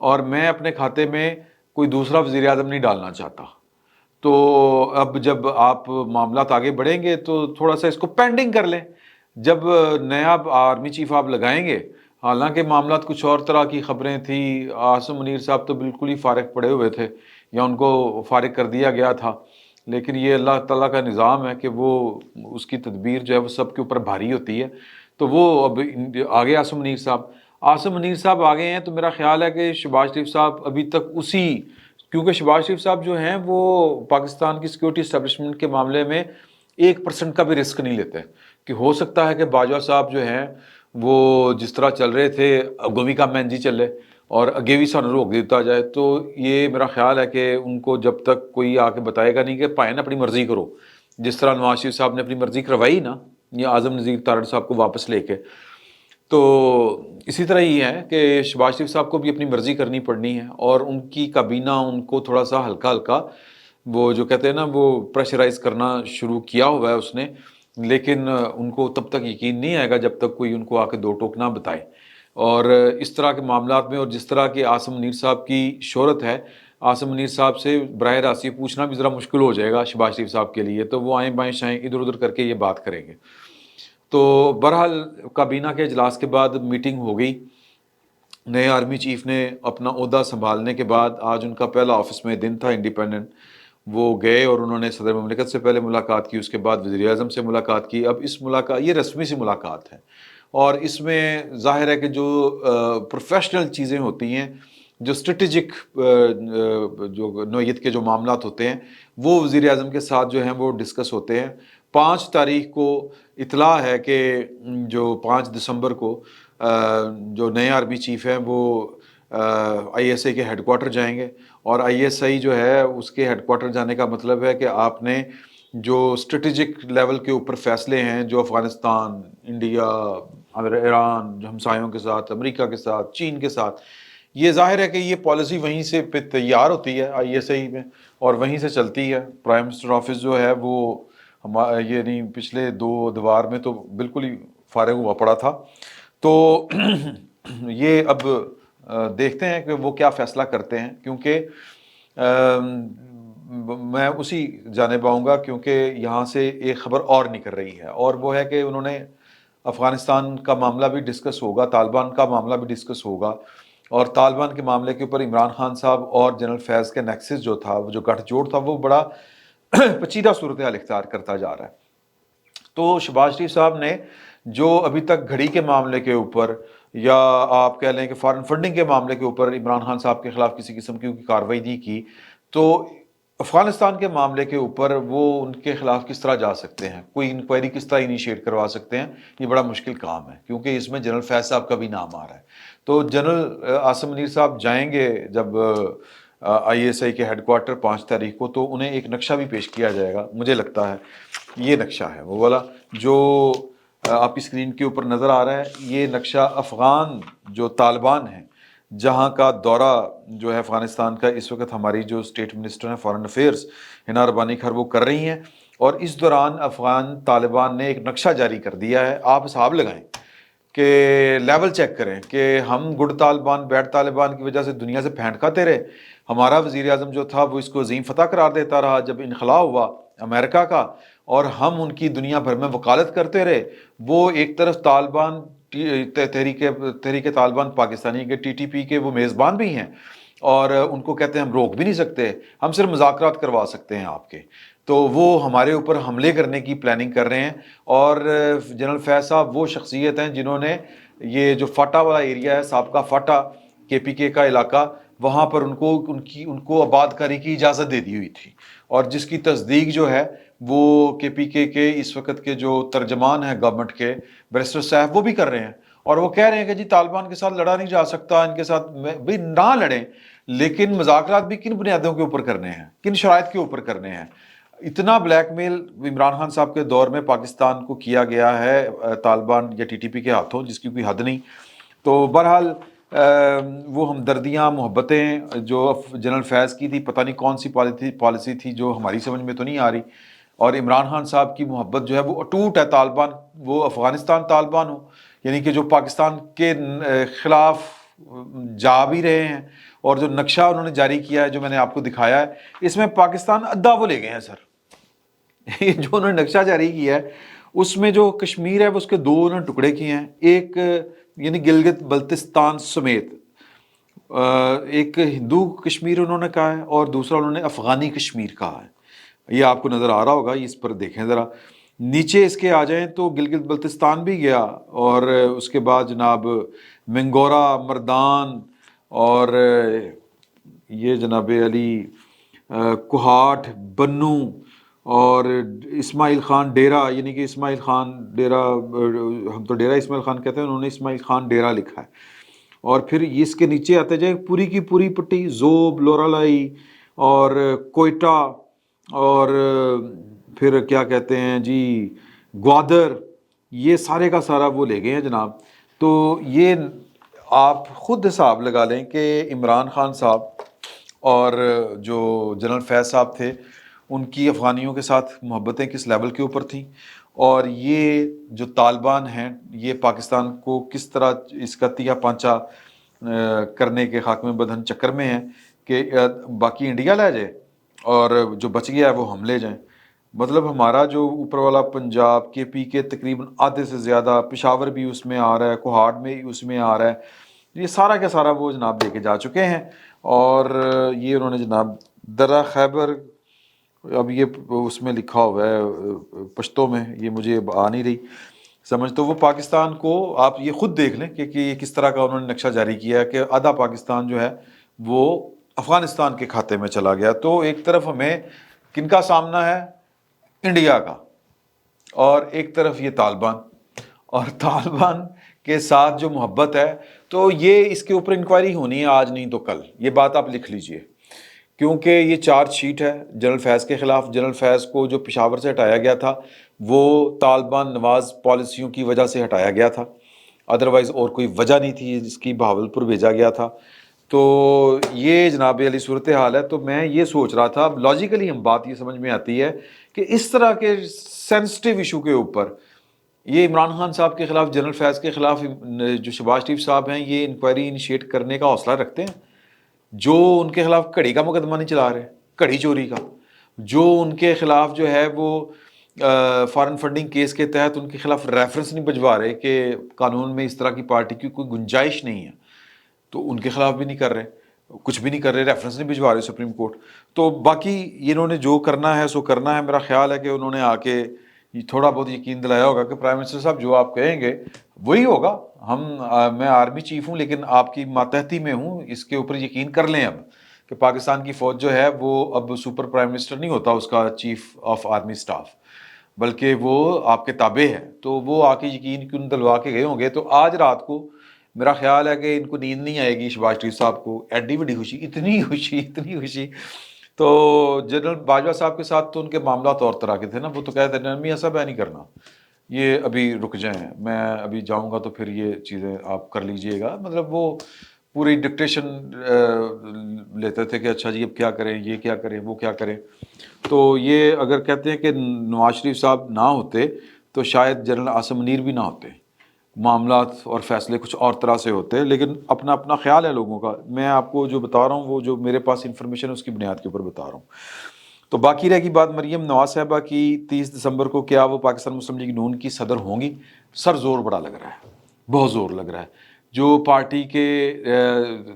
اور میں اپنے کھاتے میں کوئی دوسرا وزیر اعظم نہیں ڈالنا چاہتا. تو اب جب آپ معاملات آگے بڑھیں گے تو تھوڑا سا اس کو پینڈنگ کر لیں. جب نیا آرمی چیف آپ لگائیں گے، حالانکہ معاملات کچھ اور طرح کی خبریں تھیں، عاصم منیر صاحب تو بالکل ہی فارغ پڑے ہوئے تھے یا ان کو فارغ کر دیا گیا تھا، لیکن یہ اللہ تعالیٰ کا نظام ہے کہ وہ اس کی تدبیر جو ہے وہ سب کے اوپر بھاری ہوتی ہے. تو وہ اب آگے عاصم منیر صاحب آگے ہیں، تو میرا خیال ہے کہ شہباز شریف صاحب ابھی تک اسی، کیونکہ شہباز شریف صاحب جو ہیں وہ پاکستان کی سیکورٹی اسٹیبلشمنٹ کے معاملے میں 1% کا بھی رسک نہیں لیتے، کہ ہو سکتا ہے کہ باجوہ صاحب جو ہیں وہ جس طرح چل رہے تھے اگوی کا مین جی چلے اور اگیوی سانو روک دیتا جائے. تو یہ میرا خیال ہے کہ ان کو جب تک کوئی آ کے بتائے گا نہیں کہ پائن اپنی مرضی کرو، جس طرح نواز شریف صاحب نے اپنی مرضی کروائی نا یہ اعظم نذیر تارڑ صاحب کو واپس لے کے، تو اسی طرح یہ ہے کہ شہباز شریف صاحب کو بھی اپنی مرضی کرنی پڑنی ہے، اور ان کی کابینہ ان کو تھوڑا سا ہلکا ہلکا وہ جو کہتے ہیں نا وہ پریشرائز کرنا شروع کیا ہوا ہے اس نے، لیکن ان کو تب تک یقین نہیں آئے گا جب تک کوئی ان کو آ کے دو ٹوک نہ بتائے. اور اس طرح کے معاملات میں، اور جس طرح کے عاصم منیر صاحب کی شہرت ہے، عاصم منیر صاحب سے براہ راست یہ پوچھنا بھی ذرا مشکل ہو جائے گا شہباز شریف صاحب کے لیے، تو وہ آئیں بائیں شائیں ادھر ادھر کر کے یہ بات کریں گے. تو بہرحال کابینہ کے اجلاس کے بعد میٹنگ ہو گئی، نئے آرمی چیف نے اپنا عہدہ سنبھالنے کے بعد آج ان کا پہلا آفس میں دن تھا انڈیپینڈنٹ، وہ گئے اور انہوں نے صدر مملکت سے پہلے ملاقات کی، اس کے بعد وزیر اعظم سے ملاقات کی. اب اس ملاقات یہ رسمی سی ملاقات ہے، اور اس میں ظاہر ہے کہ جو پروفیشنل چیزیں ہوتی ہیں، جو اسٹریٹجک جو نوعیت کے جو معاملات ہوتے ہیں وہ وزیر اعظم کے ساتھ جو ہیں وہ ڈسکس ہوتے ہیں. 5 تاریخ کو اطلاع ہے کہ جو 5 دسمبر کو جو نئے آرمی چیف ہیں وہ آئی ایس آئی کے ہیڈ کوارٹر جائیں گے، اور آئی ایس آئی جو ہے اس کے ہیڈ کوارٹر جانے کا مطلب ہے کہ آپ نے جو اسٹریٹجک لیول کے اوپر فیصلے ہیں جو افغانستان، انڈیا، ایران، جو ہمسایوں کے ساتھ، امریکہ کے ساتھ، چین کے ساتھ، یہ ظاہر ہے کہ یہ پالیسی وہیں سے پہ تیار ہوتی ہے آئی ایس آئی میں اور وہیں سے چلتی ہے. پرائم منسٹر آفس جو ہے وہ یعنی پچھلے 2 ادوار میں تو بالکل ہی فارغ ہوا پڑا تھا. تو یہ اب دیکھتے ہیں کہ وہ کیا فیصلہ کرتے ہیں، کیونکہ میں اسی جانب آؤں گا کیونکہ یہاں سے ایک خبر اور نکل رہی ہے، اور وہ ہے کہ انہوں نے افغانستان کا معاملہ بھی ڈسکس ہوگا، طالبان کا معاملہ بھی ڈسکس ہوگا، اور طالبان کے معاملے کے اوپر عمران خان صاحب اور جنرل فیض کے نیکسس جو تھا، وہ جو گٹھ جوڑ تھا، وہ بڑا پیچیدہ صورتحال اختیار کرتا جا رہا ہے. تو شہباز شریف صاحب نے جو ابھی تک گھڑی کے معاملے کے اوپر یا آپ کہہ لیں کہ فارن فنڈنگ کے معاملے کے اوپر عمران خان صاحب کے خلاف کسی قسم کی کارروائی نہیں کی، تو افغانستان کے معاملے کے اوپر وہ ان کے خلاف کس طرح جا سکتے ہیں، کوئی انکوائری کس طرح انیشیٹ کروا سکتے ہیں. یہ بڑا مشکل کام ہے کیونکہ اس میں جنرل فیض صاحب کا بھی نام آ رہا ہے. تو جنرل عاصم منیر صاحب جائیں گے جب آئی ایس آئی کے ہیڈ کوارٹر 5 تاریخ کو، تو انہیں ایک نقشہ بھی پیش کیا جائے گا. مجھے لگتا ہے یہ نقشہ ہے وہ والا جو آپ کی اسکرین کے اوپر نظر آ رہا ہے. یہ نقشہ افغان جو طالبان ہیں جہاں کا دورہ جو ہے افغانستان کا اس وقت ہماری جو اسٹیٹ منسٹر ہیں فارن افیئرس ہنا ربانی خیر وہ کر رہی ہیں، اور اس دوران افغان طالبان نے ایک نقشہ جاری کر دیا ہے. آپ حساب لگائیں کہ لیول چیک کریں کہ ہم گڈ طالبان بیڈ طالبان کی وجہ سے دنیا سے پھینٹ کھاتے رہے. ہمارا وزیر اعظم جو تھا وہ اس کو عظیم فتح قرار دیتا رہا جب انخلا ہوا امریکہ کا، اور ہم ان کی دنیا بھر میں وکالت کرتے رہے. وہ ایک طرف طالبان تحریک طالبان پاکستانی کے ٹی ٹی پی کے وہ میزبان بھی ہیں، اور ان کو کہتے ہیں ہم روک بھی نہیں سکتے، ہم صرف مذاکرات کروا سکتے ہیں آپ کے. تو وہ ہمارے اوپر حملے کرنے کی پلاننگ کر رہے ہیں. اور جنرل فیض صاحب وہ شخصیت ہیں جنہوں نے یہ جو فاٹا والا ایریا ہے، سابقہ فاٹا کے پی کے کا علاقہ، وہاں پر ان کو آباد کاری کی اجازت دے دی ہوئی تھی، اور جس کی تصدیق جو ہے وہ کے پی کے اس وقت کے جو ترجمان ہیں گورنمنٹ کے بیرسٹر صاحب وہ بھی کر رہے ہیں. اور وہ کہہ رہے ہیں کہ جی طالبان کے ساتھ لڑا نہیں جا سکتا، ان کے ساتھ بھی نہ لڑیں، لیکن مذاکرات بھی کن بنیادوں کے اوپر کرنے ہیں، کن شرائط کے اوپر کرنے ہیں. اتنا بلیک میل عمران خان صاحب کے دور میں پاکستان کو کیا گیا ہے طالبان یا ٹی ٹی پی کے ہاتھوں، جس کی کوئی حد نہیں. تو بہرحال وہ ہمدردیاں، محبتیں جو جنرل فیض کی تھی، پتہ نہیں کون سی پالیسی تھی جو ہماری سمجھ میں تو نہیں آ رہی، اور عمران خان صاحب کی محبت جو ہے وہ اٹوٹ ہے. طالبان وہ افغانستان طالبان ہو، یعنی کہ جو پاکستان کے خلاف جا بھی رہے ہیں، اور جو نقشہ انہوں نے جاری کیا ہے جو میں نے آپ کو دکھایا ہے، اس میں پاکستان ادھا وہ لے گئے ہیں سر۔ یہ جو انہوں نے نقشہ جاری کیا ہے اس میں جو کشمیر ہے وہ اس کے دو انہوں نے ٹکڑے کیے ہیں، ایک یعنی گلگت بلتستان سمیت ایک ہندو کشمیر انہوں نے کہا ہے، اور دوسرا انہوں نے افغانی کشمیر کہا ہے۔ یہ آپ کو نظر آ رہا ہوگا، اس پر دیکھیں ذرا، نیچے اس کے آ جائیں تو گلگت بلتستان بھی گیا، اور اس کے بعد جناب منگورا، مردان، اور یہ جناب علی کوہاٹ، بنو، اور اسماعیل خان ڈیرہ، یعنی کہ اسماعیل خان ڈیرہ، ہم تو ڈیرہ اسماعیل خان کہتے ہیں، انہوں نے اسماعیل خان ڈیرہ لکھا ہے۔ اور پھر اس کے نیچے آتے جائیں پوری کی پوری پٹی، زوب، لورالائی، اور کوئٹہ، اور پھر کیا کہتے ہیں جی گوادر، یہ سارے کا سارا وہ لے گئے ہیں جناب۔ تو یہ آپ خود حساب لگا لیں کہ عمران خان صاحب اور جو جنرل فیض صاحب تھے ان کی افغانیوں کے ساتھ محبتیں کس لیول کے اوپر تھیں، اور یہ جو طالبان ہیں یہ پاکستان کو کس طرح اس کا تیا پانچا کرنے کے خاک میں بدہن چکر میں ہیں کہ باقی انڈیا لے جائے اور جو بچ گیا ہے وہ ہم لے جائیں۔ مطلب ہمارا جو اوپر والا پنجاب کے پی کے تقریباً آدھے سے زیادہ، پشاور بھی اس میں آ رہا ہے، کوہاٹ میں اس میں آ رہا ہے، یہ سارا کا سارا وہ جناب لے کے جا چکے ہیں۔ اور یہ انہوں نے جناب درہ خیبر، اب یہ اس میں لکھا ہوا ہے پشتوں میں، یہ مجھے آ نہیں رہی سمجھ، تو وہ پاکستان کو آپ یہ خود دیکھ لیں کہ یہ کس طرح کا انہوں نے نقشہ جاری کیا ہے کہ آدھا پاکستان جو ہے وہ افغانستان کے کھاتے میں چلا گیا۔ تو ایک طرف ہمیں کن کا سامنا ہے؟ انڈیا کا، اور ایک طرف یہ طالبان، اور طالبان کے ساتھ جو محبت ہے تو یہ اس کے اوپر انکوائری ہونی ہے، آج نہیں تو کل، یہ بات آپ لکھ لیجئے، کیونکہ یہ چارج شیٹ ہے جنرل فیض کے خلاف۔ جنرل فیض کو جو پشاور سے ہٹایا گیا تھا وہ طالبان نواز پالیسیوں کی وجہ سے ہٹایا گیا تھا، ادروائز اور کوئی وجہ نہیں تھی جس کی بہاولپور بھیجا گیا تھا۔ تو یہ جناب علی صورتحال ہے۔ تو میں یہ سوچ رہا تھا، لاجیکلی ہم بات یہ سمجھ میں آتی ہے کہ اس طرح کے سینسٹیو ایشو کے اوپر یہ عمران خان صاحب کے خلاف، جنرل فیض کے خلاف جو شہباز شریف صاحب ہیں یہ انکوائری انیشیٹ کرنے کا حوصلہ رکھتے ہیں، جو ان کے خلاف کھڑی کا مقدمہ نہیں چلا رہے، کھڑی چوری کا، جو ان کے خلاف جو ہے وہ فارن فنڈنگ کیس کے تحت ان کے خلاف ریفرنس نہیں بھجوا رہے کہ قانون میں اس طرح کی پارٹی کی کوئی گنجائش نہیں ہے، تو ان کے خلاف بھی نہیں کر رہے، کچھ بھی نہیں کر رہے، ریفرنس نہیں بھجوا رہے سپریم کورٹ۔ تو باقی انہوں نے جو کرنا ہے سو کرنا ہے۔ میرا خیال ہے کہ انہوں نے آ کے تھوڑا بہت یقین دلایا ہوگا کہ پرائم منسٹر صاحب جو آپ کہیں گے وہی ہوگا، میں آرمی چیف ہوں لیکن آپ کی ماتحتی میں ہوں، اس کے اوپر یقین کر لیں اب کہ پاکستان کی فوج جو ہے وہ اب سپر پرائم منسٹر نہیں ہوتا اس کا چیف آف آرمی سٹاف، بلکہ وہ آپ کے تابع ہے۔ تو وہ آ کے یقین کیوں دلوا کے گئے ہوں گے۔ تو آج رات کو میرا خیال ہے کہ ان کو نیند نہیں آئے گی، شہباز شریف صاحب کو ایڈی بڑی خوشی، اتنی خوشی۔ تو جنرل باجوہ صاحب کے ساتھ تو ان کے معاملات اور طرح کے تھے نا، وہ تو کہتے ہیں میاں صاحب نہیں کرنا، یہ ابھی رک جائیں، میں ابھی جاؤں گا تو پھر یہ چیزیں آپ کر لیجئے گا۔ مطلب وہ پوری ڈکٹیشن لیتے تھے کہ اچھا جی اب کیا کریں، یہ کیا کریں، وہ کیا کریں۔ تو یہ اگر کہتے ہیں کہ نواز شریف صاحب نہ ہوتے تو شاید جنرل عاصم منیر بھی نہ ہوتے، معاملات اور فیصلے کچھ اور طرح سے ہوتے، لیکن اپنا اپنا خیال ہے لوگوں کا۔ میں آپ کو جو بتا رہا ہوں وہ جو میرے پاس انفارمیشن ہے اس کی بنیاد کے اوپر بتا رہا ہوں۔ تو باقی رہ گی بات مریم نواز صاحبہ کی 30 دسمبر کو، کیا وہ پاکستان مسلم لیگ نون کی صدر ہوں گی؟ سر زور بڑا لگ رہا ہے، بہت زور لگ رہا ہے۔ جو پارٹی کے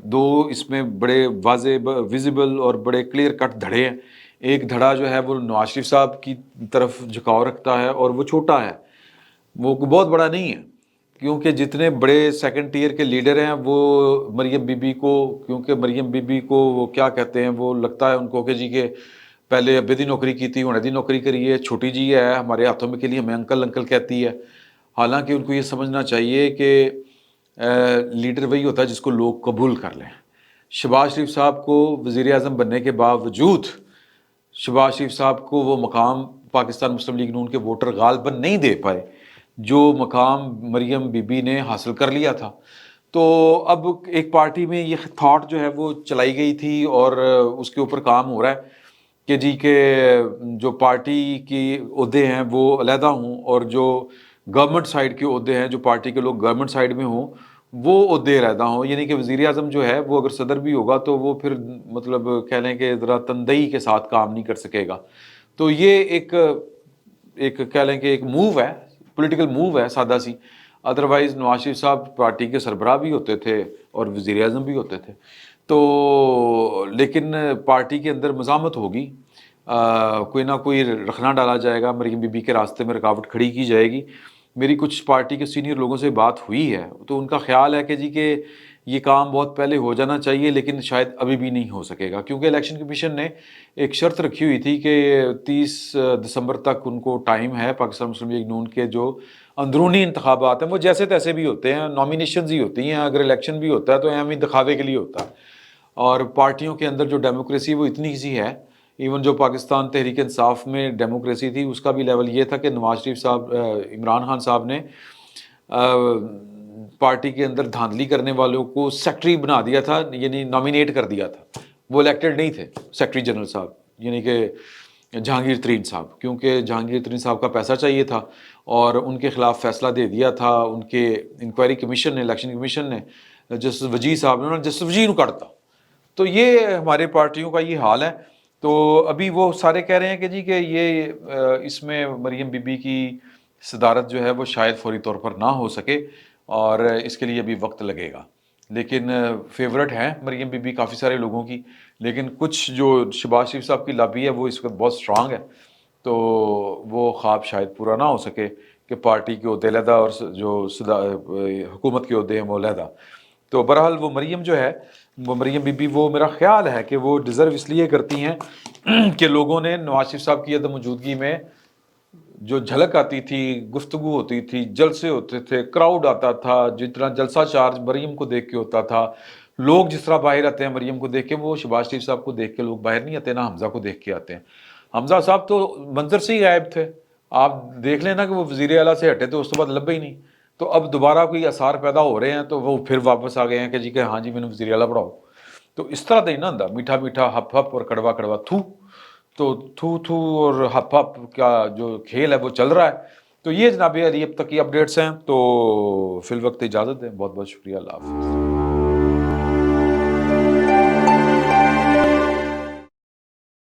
دو اس میں بڑے واضح ویزیبل اور بڑے کلیئر کٹ دھڑے ہیں، ایک دھڑا جو ہے وہ نواز شریف صاحب کی طرف جھکاؤ رکھتا ہے اور وہ چھوٹا ہے، وہ بہت بڑا نہیں ہے، کیونکہ جتنے بڑے سیکنڈ ٹیئر کے لیڈر ہیں وہ مریم بی بی کو، کیونکہ مریم بی بی کو وہ کیا کہتے ہیں، وہ لگتا ہے ان کو کہ جی کہ پہلے ابے دی نوکری کی تھی، انہیں دی نوکری کری ہے، چھوٹی جی ہے ہمارے ہاتھوں میں کے لیے ہمیں انکل انکل کہتی ہے۔ حالانکہ ان کو یہ سمجھنا چاہیے کہ لیڈر وہی ہوتا ہے جس کو لوگ قبول کر لیں۔ شہباز شریف صاحب کو وزیر اعظم بننے کے باوجود شہباز شریف صاحب کو وہ مقام پاکستان مسلم لیگ نون کے ووٹر غالباً نہیں دے پائے جو مقام مریم بی بی نے حاصل کر لیا تھا۔ تو اب ایک پارٹی میں یہ تھاٹ جو ہے وہ چلائی گئی تھی اور اس کے اوپر کام ہو رہا ہے کہ جی کہ جو پارٹی کی عہدے ہیں وہ علیحدہ ہوں، اور جو گورنمنٹ سائڈ کے عہدے ہیں، جو پارٹی کے لوگ گورنمنٹ سائڈ میں ہوں وہ عہدے علیحدہ ہوں، یعنی کہ وزیر اعظم جو ہے وہ اگر صدر بھی ہوگا تو وہ پھر مطلب کہہ لیں کہ ذرا تندئی کے ساتھ کام نہیں کر سکے گا. تو یہ ایک کہہ لیں کہ ایک موو ہے، پولیٹیکل موو ہے سادہ سی. ادروائز نواز شریف صاحب پارٹی کے سربراہ بھی ہوتے تھے اور وزیر اعظم بھی ہوتے تھے. تو لیکن پارٹی کے اندر مزاحمت ہوگی، کوئی نہ کوئی رکھنا ڈالا جائے گا، مریم بی بی کے راستے میں رکاوٹ کھڑی کی جائے گی. میری کچھ پارٹی کے سینئر لوگوں سے بات ہوئی ہے تو ان کا خیال ہے کہ جی کہ یہ کام بہت پہلے ہو جانا چاہیے، لیکن شاید ابھی بھی نہیں ہو سکے گا، کیونکہ الیکشن کمیشن نے ایک شرط رکھی ہوئی تھی کہ 30 دسمبر تک ان کو ٹائم ہے. پاکستان مسلم لیگ نون کے جو اندرونی انتخابات ہیں وہ جیسے تیسے بھی ہوتے ہیں، نامینیشنز ہی ہوتی ہیں، اگر الیکشن بھی ہوتا ہے تو اہم ہی دکھاوے کے لیے ہوتا ہے. اور پارٹیوں کے اندر جو ڈیموکریسی وہ اتنی سی ہے، ایون جو پاکستان تحریک انصاف میں ڈیموکریسی تھی اس کا بھی لیول یہ تھا کہ نواز شریف صاحب، عمران خان صاحب نے پارٹی کے اندر دھاندلی کرنے والوں کو سیکٹری بنا دیا تھا، یعنی نامینیٹ کر دیا تھا. وہ الیکٹڈ نہیں تھے سیکٹری جنرل صاحب، یعنی کہ جہانگیر ترین صاحب، کیونکہ جہانگیر ترین صاحب کا پیسہ چاہیے تھا اور ان کے خلاف فیصلہ دے دیا تھا ان کے انکوائری کمیشن نے، الیکشن کمیشن نے. جسٹس وجی صاحب نے، انہوں نے جسٹس وجی کو کاٹتا. تو یہ ہمارے پارٹیوں کا یہ حال ہے. تو ابھی وہ سارے کہہ رہے ہیں کہ جی کہ یہ اس میں مریم بی بی کی صدارت جو ہے وہ شاید فوری طور پر نہ ہو سکے اور اس کے لیے ابھی وقت لگے گا. لیکن فیورٹ ہیں مریم بی بی کافی سارے لوگوں کی، لیکن کچھ جو شہباز شریف صاحب کی لابی ہے وہ اس وقت بہت اسٹرانگ ہے. تو وہ خواب شاید پورا نہ ہو سکے کہ پارٹی کے عہدے علیحدہ اور جو حکومت کے عہدے ہیں وہ علیحدہ. تو بہرحال وہ مریم جو ہے، وہ مریم بی بی، وہ میرا خیال ہے کہ وہ ڈیزرو اس لیے کرتی ہیں کہ لوگوں نے نواز شریف صاحب کی عدم موجودگی میں جو جھلک آتی تھی، گفتگو ہوتی تھی، جلسے ہوتے تھے، کراؤڈ آتا تھا، جتنا جلسہ چارج مریم کو دیکھ کے ہوتا تھا، لوگ جس طرح باہر آتے ہیں مریم کو دیکھ کے، وہ شہباز شریف صاحب کو دیکھ کے لوگ باہر نہیں آتے، نہ حمزہ کو دیکھ کے آتے ہیں. حمزہ صاحب تو منظر سے ہی غائب تھے. آپ دیکھ لیں نا کہ وہ وزیر اعلیٰ سے ہٹے تو اس کے بعد لبے ہی نہیں. تو اب دوبارہ کوئی آثار پیدا ہو رہے ہیں تو وہ پھر واپس آ گئے ہیں کہ جی کہ ہاں جی میں نے وزیر اعلیٰ پڑھاؤ. تو اس طرح نہیں نا ہوندا، میٹھا میٹھا ہپ ہپ اور کڑوا کڑوا تھو. تو تھو تھو اور ہپ ہپ کا جو کھیل ہے وہ چل رہا ہے. تو یہ جناب علی اب تک کی اپڈیٹس ہیں. تو فی الوقت اجازت دیں، بہت بہت شکریہ، اللہ حافظ.